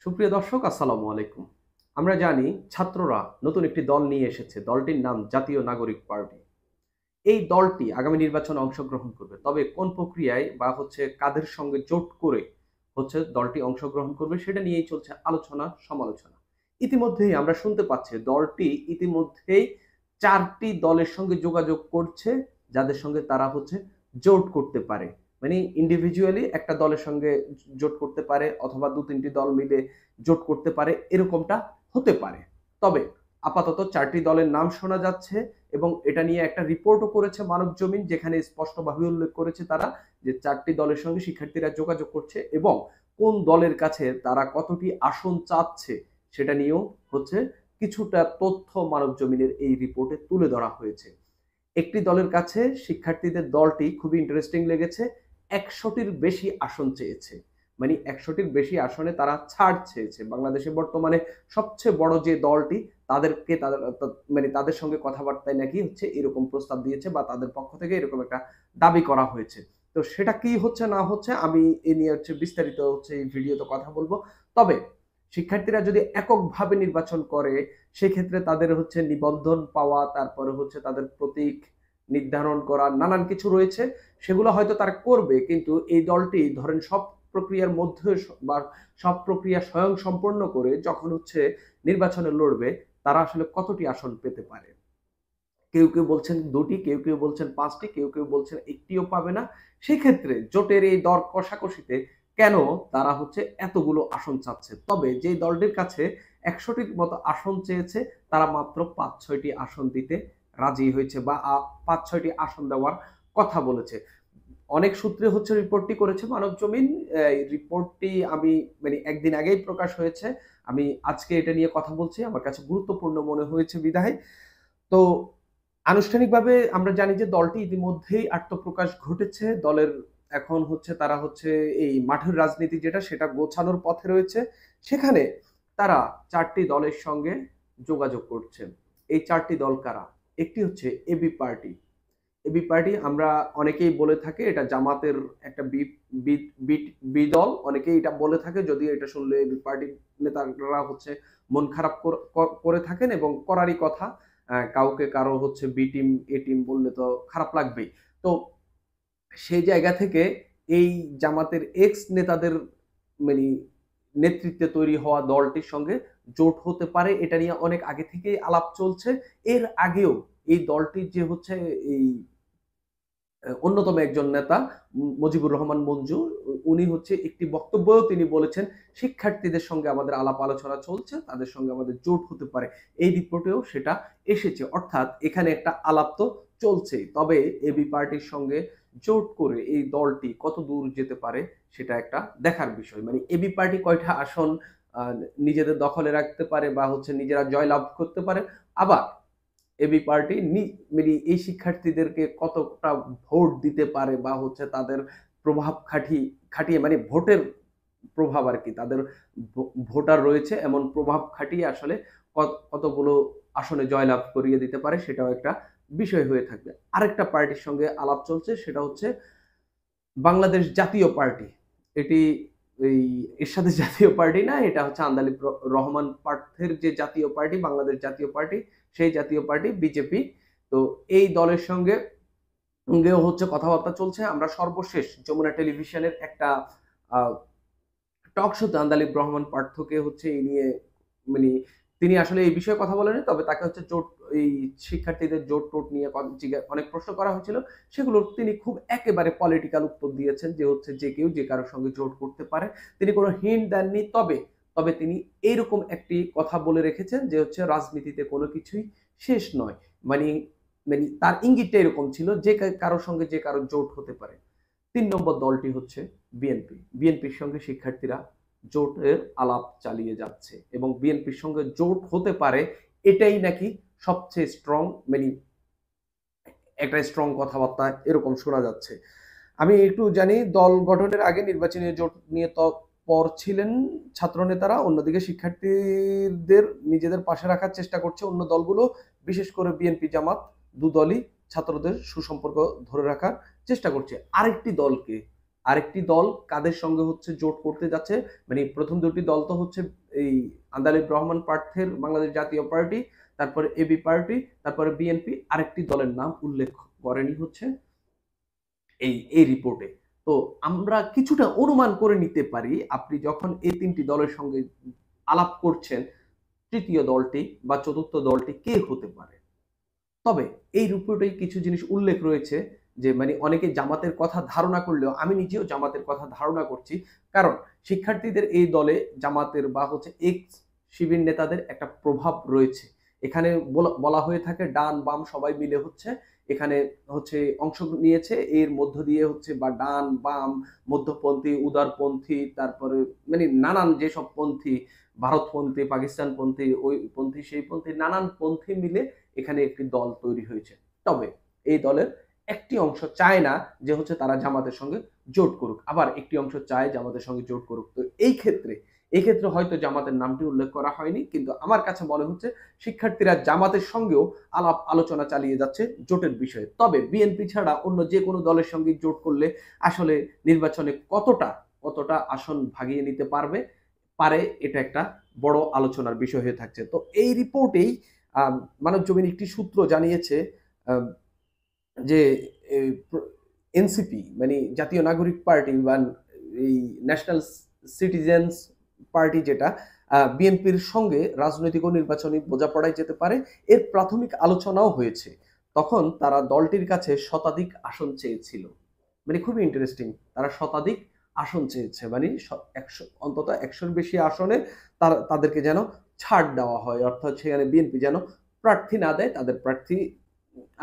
সুপ্রিয় দর্শক, আসসালামু আলাইকুম। আমরা জানি ছাত্ররা নতুন একটি দল নিয়ে এসেছে। দলটির নাম জাতীয় নাগরিক পার্টি। এই দলটি আগামী নির্বাচনে অংশগ্রহণ করবে। তবে কোন প্রক্রিয়ায় বা কাদের সঙ্গে জোট করে দলটি অংশগ্রহণ করবে সেটা নিয়েই চলছে আলোচনা সমালোচনা। ইতিমধ্যেই আমরা শুনতে পাচ্ছি দলটি ইতিমধ্যেই ৪ টি দলের সঙ্গে যোগাযোগ করছে, যাদের সঙ্গে তারা জোট করতে পারে। মানে ইন্ডিভিজুয়ালি একটা দলের সঙ্গে জোট করতে পারে অথবা ২-৩ টি দল মিলে জোট করতে পারে, এরকমটা হতে পারে। তবে আপাতত ৪ টি দলের নাম শোনা যাচ্ছে এবং এটা নিয়ে একটা রিপোর্টও করেছে মানবজমিন, যেখানে স্পষ্টভাবে উল্লেখ করেছে তারা যে ৪ টি দলের সঙ্গে শিক্ষার্থীরা যোগাযোগ করছে এবং কোন দলের কাছে তারা কতটি আসন চাচ্ছে সেটা নিয়েও হচ্ছে কিছুটা তথ্য মানবজমিনের এই রিপোর্টে তুলে ধরা হয়েছে। একটি দলের কাছে শিক্ষার্থীদের দলটি খুবই ইন্টারেস্টিং লেগেছে। ১০০টির বেশি আসন চেয়েছে। মানে ১০০টির বেশি আসনে তারা ছাড় চেয়েছে। বাংলাদেশে বর্তমানে সবচেয়ে বড় যে দলটি তাদেরকে মানে তাদের সঙ্গে কথাবার্তায় নাকি এরকম প্রস্তাব দিয়েছে বা তাদের পক্ষ থেকে এরকম একটা দাবি করা হয়েছে। তো সেটা কি হচ্ছে না হচ্ছে আমি এ নিয়ে বিস্তারিত এই ভিডিওতে কথা বলব। তবে শিক্ষার্থীরা যদি এককভাবে নির্বাচন করে সেক্ষেত্রে তাদের নিবন্ধন পাওয়া, তারপরে তাদের প্রতীক নির্ধারণ করা, নানান কিছু রয়েছে। সেগুলো হয়তো তারা করবে, কিন্তু এই দলটি ধরেন সব প্রক্রিয়ার মধ্যে বা সব প্রক্রিয়া স্বয়ংসম্পন্ন করে যখন নির্বাচনে লড়বে, তারা আসলে কতটি আসন পেতে পারে। কেউ কেউ বলছেন ২টি, কেউ কেউ বলছেন ৫টি, কেউ কেউ বলছেন একটিও পাবে না। সেক্ষেত্রে জোটের এই দর কষাকষিতে কেন তারা এতগুলো আসন চাচ্ছে? তবে যেই দলটির কাছে ১০০টির মতো আসন চেয়েছে, তারা মাত্র ৫-৬টি আসন দিতে রাজি হয়েছে বা ৫-৬টি আসন দেওয়ার কথা বলেছে। অনেক সূত্রে রিপোর্টটি করেছে মানবজমিন। এই রিপোর্টটি আমি মানে একদিন আগেই প্রকাশ হয়েছে। আমি আজকে এটা নিয়ে কথা বলছি। আমার কাছে গুরুত্বপূর্ণ মনে হয়েছে বিধায়। তো আনুষ্ঠানিকভাবে আমরা জানি যে দলটি ইতিমধ্যেই আত্মপ্রকাশ ঘটেছে। দলের এখন তারা এই মাঠের রাজনীতি যেটা সেটা গোছানোর পথে রয়েছে। সেখানে তারা ৪ টি দলের সঙ্গে যোগাযোগ করছে। এই ৪ টি দল কারা? একটি এবি পার্টি। এবি পার্টি আমরা অনেকেই বলে থাকে এটা জামাতের একটা বি বি বিট বি দল। অনেকেই এটা বলে থাকে, যদিও এটা শুনলে এবি পার্টির নেতারা মন খারাপ করে থাকেন এবং করারই কথা। কাউকে কারো বি টিম, এ টিম বললে তো খারাপ লাগবেই। তো সেই জায়গা থেকে এই জামাতের এক্স নেতাদের মানে নেতৃত্বে তৈরি হওয়া দলটির সঙ্গে জোট হতে পারে, এটা নিয়ে অনেক আগে থেকেই আলাপ চলছে। এর আগেও এই দলটির যে এই অন্যতম একজন নেতা মুজিবুর রহমান মঞ্জু, উনি একটি বক্তব্যেও তিনি বলেছেন শিক্ষার্থীদের সঙ্গে আমাদের আলাপ আলোচনা চলছে, তাদের সঙ্গে আমাদের জোট হতে পারে। এই রিপোর্টেও সেটা এসেছে। অর্থাৎ এখানে একটা আলাপ তো চলছেই। তবে এবি পার্টির সঙ্গে জোট করে এই দলটি কত দূর যেতে পারে সেটা একটা দেখার বিষয়। মানে এবি পার্টি কয়টা আসন আ নিজেদের দখলে রাখতে পারে বা নিজেরা জয়লাভ করতে পারে। আবার এবি পার্টি মানে এই শিক্ষার্থীদেরকে কতটা ভোট দিতে পারে বা তাদের প্রভাব খাটিয়ে মানে ভোটের প্রভাব আরকি। তাদের ভোটার রয়েছে এমন প্রভাব খাটিয়ে আসলে কতগুলো আসনে জয়লাভ করিয়ে দিতে পারে সেটাও একটা বিষয় হয়ে থাকবে। আরেকটা পার্টির সঙ্গে আলাপ চলছে, সেটা বাংলাদেশ জাতীয় পার্টি। এটি এই এরশাদের জাতীয় পার্টি না, এটা আন্দালিব রহমান পার্থের যে জাতীয় পার্টি, বাংলাদেশ জাতীয় পার্টি, সেই জাতীয় পার্টি বিজেপি। তো এই দলের সঙ্গেও কথাবার্তা চলছে। আমরা সর্বশেষ যমুনা টেলিভিশনের একটা আ টক শোতে আন্দালিব রহমান পার্থকে এই নিয়ে মানে তিনি আসলে এই বিষয়ে কথা বলেননি। তবে তাকে জোট এই শিক্ষার্থীদের জোট-টোট নিয়ে অনেক প্রশ্ন করা হয়েছিল। সেগুলোর তিনি খুব একেবারে পলিটিক্যাল উত্তর দিয়েছেন যে যে কেউ যে কারো সঙ্গে জোট করতে পারে। তিনি কোনো হিন্ট দেননি। তবে তিনি এইরকম একটি কথা বলে রেখেছেন যে রাজনীতিতে কোনো কিছুই শেষ নয়। মানি মানি তার ইঙ্গিতটা এরকম ছিল যে কারো সঙ্গে যে কারো জোট হতে পারে। ৩ নম্বর দলটি বিএনপি। বিএনপির সঙ্গে শিক্ষার্থীরা জোটের আলাপ চালিয়ে যাচ্ছে এবং বিএনপির সঙ্গে জোট হতে পারে, এটাই নাকি সবচেয়ে স্ট্রং মানে একটা স্ট্রং কথাবার্তা এরকম শোনা যাচ্ছে। আমি একটু জানি দল গঠনের আগে নির্বাচনী জোট নিয়ে তৎপর ছিলেন ছাত্রনেতারা। অন্যদিকে শিক্ষার্থীদের নিজেদের পাশে রাখার চেষ্টা করছে অন্য দলগুলো। বিশেষ করে বিএনপি জামাত ২ দলই ছাত্রদের সুসম্পর্ক ধরে রাখার চেষ্টা করছে। আরেকটি দলকে আরেকটি দল কাদের সঙ্গে হচ্ছে জোট করতে যাচ্ছে, মানে প্রথম দুটি দল তো হচ্ছে এই আন্দালিব রহমান প্রার্থীর বাংলাদেশ জাতীয় পার্টি, তারপরে এবি পার্টি, তারপরে বিএনপি, আরেকটি দলের নাম উল্লেখ করেনি হচ্ছে এই রিপোর্টে। তো আমরা কিছুটা অনুমান করে নিতে পারি আপনি যখন এই তিনটি দলের সঙ্গে আলাপ করছেন তৃতীয় দলটি বা চতুর্থ দলটি কে হতে পারে। তবে এই রিপোর্টে কিছু জিনিস উল্লেখ রয়েছে যে মানে অনেকে জামাতের কথা ধারণা করলেও আমি নিজেও জামাতের কথা ধারণা করছি, কারণ শিক্ষার্থীদের এই দলে জামাতের বা হচ্ছে এক্স শিবির নেতাদের একটা প্রভাব রয়েছে। এখানে বলা হয়ে থাকে ডান বাম সবাই মিলে হচ্ছে এখানে হচ্ছে অংশ নিয়েছে, এর মধ্য দিয়ে হচ্ছে বা ডান বাম মধ্যপন্থী উদারপন্থী তারপরে মানে নানান যেসব পন্থী, ভারতপন্থী পাকিস্তানপন্থী ওই পন্থী সেই পন্থী নানান পন্থী মিলে এখানে একটি দল তৈরি হয়েছে। তবে এই দলের একটি অংশ চায় না যে হচ্ছে তারা জামাতের সঙ্গে জোট করুক, আবার একটি অংশ চায় জামাতের সঙ্গে জোট করুক। তো এই ক্ষেত্রে হয়তো জামাতের নামটি উল্লেখ করা হয়নি, কিন্তু আমার কাছে মনে হচ্ছে শিক্ষার্থীরা জামাতের সঙ্গেও আলাপ আলোচনা চালিয়ে যাচ্ছে জোটের বিষয়ে। তবে বিএনপি ছাড়া অন্য যে কোনো দলের সঙ্গে জোট করলে আসলে নির্বাচনে কতটা আসন ভাগিয়ে নিতে পারে এটা একটা বড় আলোচনার বিষয় হয়ে থাকছে। তো এই রিপোর্টেই মানবজমিন একটি সূত্র জানিয়েছে যে এনসিপি মানে জাতীয় নাগরিক পার্টি বা এই ন্যাশনাল সিটিজেন্স পার্টি যেটা বিএনপির সঙ্গে রাজনৈতিক ও নির্বাচনী বোঝাপড়ায় যেতে পারে, এর প্রাথমিক আলোচনাও হয়েছে। তখন তারা দলটির কাছে শতাধিক আসন চেয়েছিল। মানে খুবই ইন্টারেস্টিং, তারা শতাধিক আসন চেয়েছে, মানে অন্তত 100-র বেশি আসনে তাদেরকে যেন ছাড় দেওয়া হয়, অর্থাৎ সেখানে বিএনপি যেন প্রার্থী না দেয়, তাদের প্রার্থী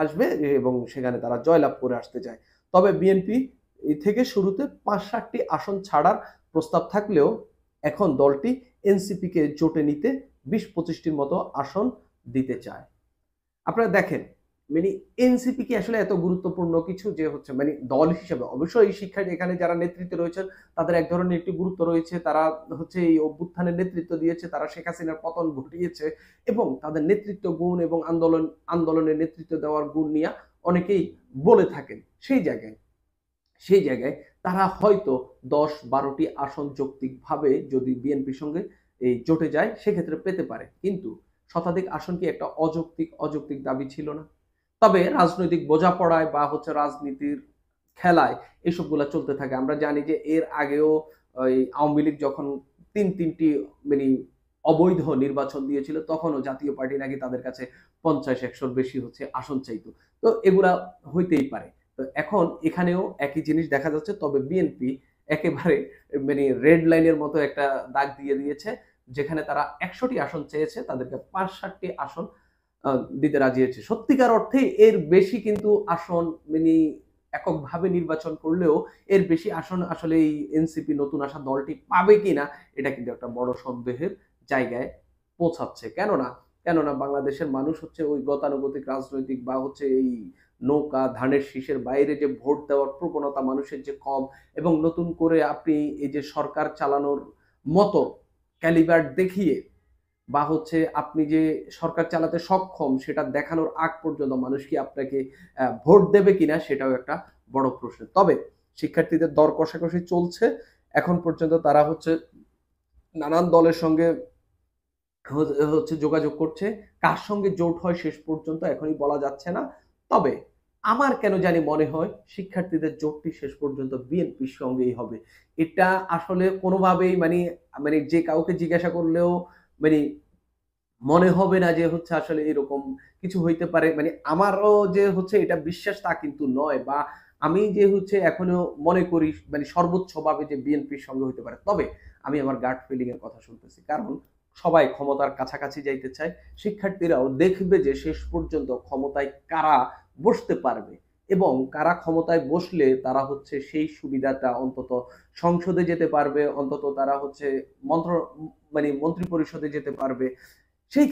আসবে এবং সেখানে তারা জয়লাভ করে আসতে চায়। তবে বিএনপি থেকে শুরুতে 5-7টি আসন ছাড়ার প্রস্তাব থাকলেও এখন দলটি এনসিপিকে জোটে নিতে 20-25টির মতো আসন দিতে চায়। আপনারা দেখেন মানে এনসিপি কি আসলে এত গুরুত্বপূর্ণ কিছু যে হচ্ছে মানে দল হিসেবে অবশ্যই শিক্ষার্থী এখানে যারা নেতৃত্বে রয়েছেন তাদের এক ধরনের একটি গুরুত্ব রয়েছে, তারা হচ্ছে এই অভ্যুত্থানের নেতৃত্ব দিয়েছে, তারা শেখ হাসিনার পতন ঘটিয়েছে এবং তাদের নেতৃত্ব গুণ এবং আন্দোলনের নেতৃত্ব দেওয়ার গুণ নিয়ে অনেকেই বলে থাকেন। সেই জায়গায় তারা হয়তো 10-12টি আসন যৌক্তিকভাবে যদি বিএনপির সঙ্গে এই জোটে যায় সেক্ষেত্রে পেতে পারে, কিন্তু শতাধিক আসন কি একটা অযৌক্তিক দাবি ছিল না? তবে রাজনৈতিক বোঝাপড়ায় বা হচ্ছে রাজনীতির খেলায় এসবগুলা চলতে থাকে। আমরা জানি যে এর আগেও ওই আওয়ামী লীগ যখন তিনটি মানে অবৈধ নির্বাচন দিয়েছিল তখনও জাতীয় পার্টি নাকি তাদের কাছে 50-100-র বেশি হচ্ছে আসন চাইতো। তো এগুলা হইতেই পারে। তো এখন এখানেও একই জিনিস দেখা যাচ্ছে, তবে বিএনপি একেবারে মানে রেড লাইনের মতো একটা দাগ দিয়ে দিয়েছে, যেখানে তারা 100টি আসন চেয়েছে তাদেরকে 5-7টি আসন দিতে রাজি হয়েছে। সত্যিকার অর্থে এর বেশি কিন্তু আসন মানে এককভাবে নির্বাচন করলেও এর বেশি আসন আসলে এই এনসিপি নতুন আসা দলটি পাবে কিনা এটা কিন্তু একটা বড় সন্দেহের জায়গায় পৌঁছাচ্ছে। কেননা বাংলাদেশের মানুষ হচ্ছে ওই গতানুগতিক রাজনৈতিক বা হচ্ছে এই নৌকা ধানের শীষের বাইরে যে ভোট দেওয়ার প্রবণতা মানুষের যে কম, এবং নতুন করে আপনি এই যে সরকার চালানোর মতো ক্যালিবার দেখিয়ে বা হচ্ছে আপনি যে সরকার চালাতে সক্ষম সেটা দেখানোর আগ পর্যন্ত মানুষ কি আপনাকে ভোট দেবে কিনা সেটাও একটা বড় প্রশ্ন। তবে শিক্ষার্থীদের দর কষাকষি চলছে এখন পর্যন্ত, তারা হচ্ছে নানান দলের সঙ্গে হচ্ছে যোগাযোগ করছে। কার সঙ্গে জোট হয় শেষ পর্যন্ত এখনই বলা যাচ্ছে না। তবে আমার কেন জানি মনে হয় শিক্ষার্থীদের জোটটি শেষ পর্যন্ত বিএনপির সঙ্গেই হবে। এটা আসলে কোনোভাবেই মানে যে কাউকে জিজ্ঞাসা করলেও মানে মনে হবে না যে হচ্ছে আসলে এরকম কিছু হইতে পারে। মানে আমারও যে হচ্ছে এটা বিশ্বাস তা কিন্তু নয়, বা আমি যে হচ্ছে এখনো মনে করি মানে সর্বোচ্চভাবে যে বিএনপির সঙ্গে হইতে পারে। তবে আমি আমার গাট ফিলিং এর কথা শুনতেছি। কারণ সবাই ক্ষমতার কাছাকাছি যাইতে চায়। শিক্ষার্থীরাও দেখবে যে শেষ পর্যন্ত ক্ষমতায় কারা বসতে পারবে এবং কারা ক্ষমতায় বসলে তারা হচ্ছে সেই সুবিধাটা অন্তত সংসদে যেতে পারবে, অন্তত তারা হচ্ছে মন্ত্রী পরিষদে যেতে পারবে। সেই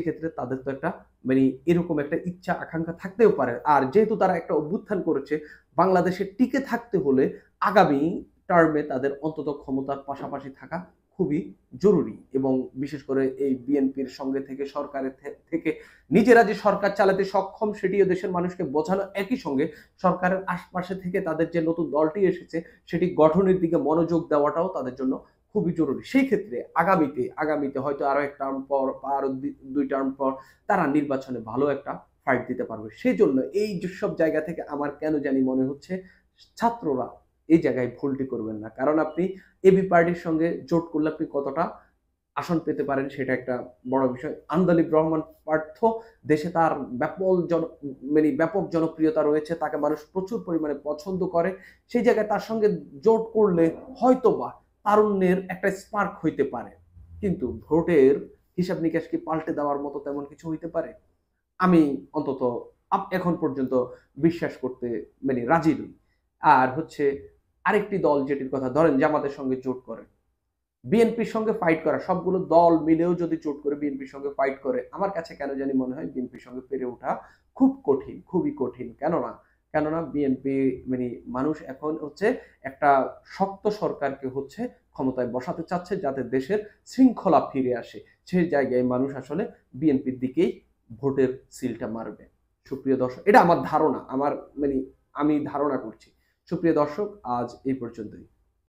ক্ষেত্রে তাদের তো একটা মানে এরকম একটা ইচ্ছা আকাঙ্ক্ষা থাকতেও পারে। আর যেহেতু তারা একটা অভ্যুত্থান করেছে, বাংলাদেশে টিকে থাকতে হলে আগামী টার্মে তাদের অন্তত ক্ষমতার পাশাপাশি থাকা খুবই জরুরি। এবং বিশেষ করে এই বিএনপির সঙ্গে থেকে সরকারের থেকে নিজেরা যে সরকার চালাতে সক্ষম সেটিও দেশের মানুষকে বোঝানো, একই সঙ্গে সরকারের আশপাশে থেকে তাদের যে নতুন দলটি এসেছে সেটি গঠনের দিকে মনোযোগ দেওয়াটাও তাদের জন্য খুবই জরুরি। সেই ক্ষেত্রে আগামীতে হয়তো আরো এক টার্ম পর বা আরো ২ টার্ম পর তারা নির্বাচনে ভালো একটা ফাইট দিতে পারবে। সেজন্য এই যেসব জায়গা থেকে আমার কেন জানি মনে হচ্ছে ছাত্ররা এই জায়গায় ভুলটি করবেন না। কারণ আপনি এবি পার্টির সঙ্গে জোট করলে আপনি কতটা আসন পেতে পারেন সেটা একটা বড় বিষয়। আন্দালিব রহমান পার্থ, দেশে তার ব্যাপক জনপ্রিয়তা রয়েছে, তাকে মানুষ প্রচুর পরিমাণে পছন্দ করে। সেই জায়গায় তার সঙ্গে জোট করলে হয়তোবা তারুণ্যের একটা স্পার্ক হইতে পারে। কিন্তু ভোটের হিসাব নিকাশ কি পাল্টে দেওয়ার মতো তেমন কিছু হইতে পারে? আমি অন্তত এখন পর্যন্ত বিশ্বাস করতে রাজি নই। আর হচ্ছে আরেকটি দল যেটির কথা ধরেন জামাতের সঙ্গে জোট করে, বিএনপির সঙ্গে ফাইট করা, সবগুলো দল মিলেও যদি জোট করে বিএনপির সঙ্গে ফাইট করে, আমার কাছে কেন জানি মনে হয় বিএনপির সঙ্গে পেরে ওঠা খুব কঠিন, খুবই কঠিন। কেননা বিএনপি মানুষ এখন হচ্ছে একটা শক্ত সরকারকে হচ্ছে ক্ষমতায় বসাতে চাচ্ছে যাতে দেশের শৃঙ্খলা ফিরে আসে। সেই জায়গায় মানুষ আসলে বিএনপির দিকেই ভোটের সিলটা মারবে। সুপ্রিয় দর্শক, এটা আমার ধারণা, আমি ধারণা করছি। সুপ্রিয় দর্শক, আজ এই পর্যন্তই।